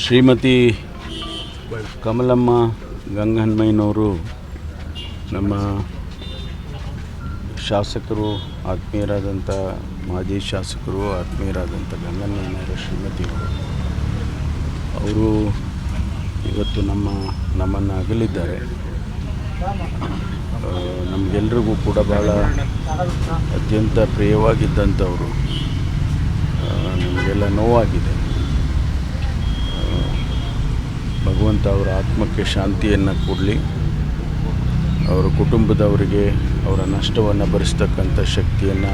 ಶ್ರೀಮತಿ ಕಮಲಮ್ಮ ಗಂಗಹನುಮಯ್ಯನವರು ನಮ್ಮ ಶಾಸಕರು, ಆತ್ಮೀಯರಾದಂಥ ಮಾಜಿ ಶಾಸಕರು, ಆತ್ಮೀಯರಾದಂಥ ಗಂಗಹನುಮಯ್ಯನವರ ಶ್ರೀಮತಿಯವರು. ಅವರು ಇವತ್ತು ನಮ್ಮನ್ನು ಅಗಲಿದ್ದಾರೆ. ನಮಗೆಲ್ರಿಗೂ ಕೂಡ ಭಾಳ ಅತ್ಯಂತ ಪ್ರಿಯವಾಗಿದ್ದಂಥವರು. ನಮಗೆಲ್ಲ ನೋವಾಗಿದೆ. ಭಗವಂತ ಅವರ ಆತ್ಮಕ್ಕೆ ಶಾಂತಿಯನ್ನು ಕೊಡಲಿ. ಅವರ ಕುಟುಂಬದವರಿಗೆ ಅವರ ನಷ್ಟವನ್ನು ಭರಿಸ್ತಕ್ಕಂಥ ಶಕ್ತಿಯನ್ನು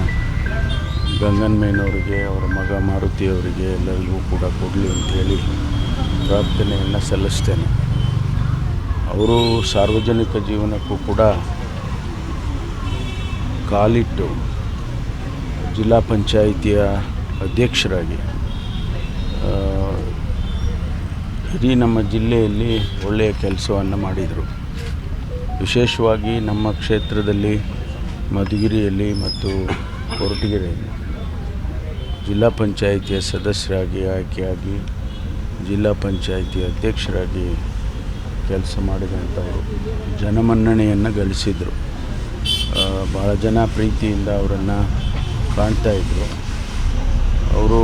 ಗಂಗಹನುಮಯ್ಯನವರಿಗೆ, ಅವರ ಮಗ ಮಾರುತಿಯವರಿಗೆ ಎಲ್ಲರಿಗೂ ಕೂಡ ಕೊಡಲಿ ಅಂಥೇಳಿ ಪ್ರಾರ್ಥನೆಯನ್ನು ಸಲ್ಲಿಸ್ತೇನೆ. ಅವರು ಸಾರ್ವಜನಿಕ ಜೀವನಕ್ಕೂ ಕೂಡ ಕಾಲಿಟ್ಟು ಜಿಲ್ಲಾ ಪಂಚಾಯಿತಿಯ ಅಧ್ಯಕ್ಷರಾಗಿ ಇಡೀ ನಮ್ಮ ಜಿಲ್ಲೆಯಲ್ಲಿ ಒಳ್ಳೆಯ ಕೆಲಸವನ್ನು ಮಾಡಿದರು. ವಿಶೇಷವಾಗಿ ನಮ್ಮ ಕ್ಷೇತ್ರದಲ್ಲಿ ಮಧುಗಿರಿಯಲ್ಲಿ ಮತ್ತು ಕೊರಟಗೆರೆಯಲ್ಲಿ ಜಿಲ್ಲಾ ಪಂಚಾಯಿತಿಯ ಸದಸ್ಯರಾಗಿ ಆಯ್ಕೆಯಾಗಿ ಜಿಲ್ಲಾ ಪಂಚಾಯಿತಿ ಅಧ್ಯಕ್ಷರಾಗಿ ಕೆಲಸ ಮಾಡಿದಂಥವರು ಜನಮನ್ನಣೆಯನ್ನು ಗಳಿಸಿದರು. ಭಾಳ ಜನ ಪ್ರೀತಿಯಿಂದ ಅವರನ್ನು ಕಾಣ್ತಾಯಿದ್ರು. ಅವರು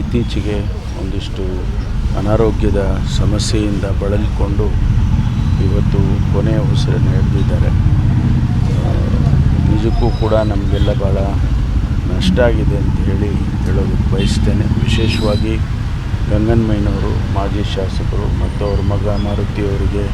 ಇತ್ತೀಚೆಗೆ ಒಂದಿಷ್ಟು ಅನಾರೋಗ್ಯದ ಸಮಸ್ಯೆಯಿಂದ ಬಳಲಿಕೊಂಡು ಇವತ್ತು ಕೊನೆಯ ಉಸಿರನ್ನು ಹಿಡಿದಿದ್ದಾರೆ. ನಿಜಕ್ಕೂ ಕೂಡ ನಮಗೆಲ್ಲ ಭಾಳ ನಷ್ಟ ಆಗಿದೆ ಅಂತ ಹೇಳೋದಕ್ಕೆ ಬಯಸ್ತೇನೆ. ವಿಶೇಷವಾಗಿ ಗಂಗಹನುಮಯ್ಯನವರು ಮಾಜಿ ಶಾಸಕರು ಮತ್ತು ಅವ್ರ ಮಗ ಮಾರುತಿಯವರಿಗೆ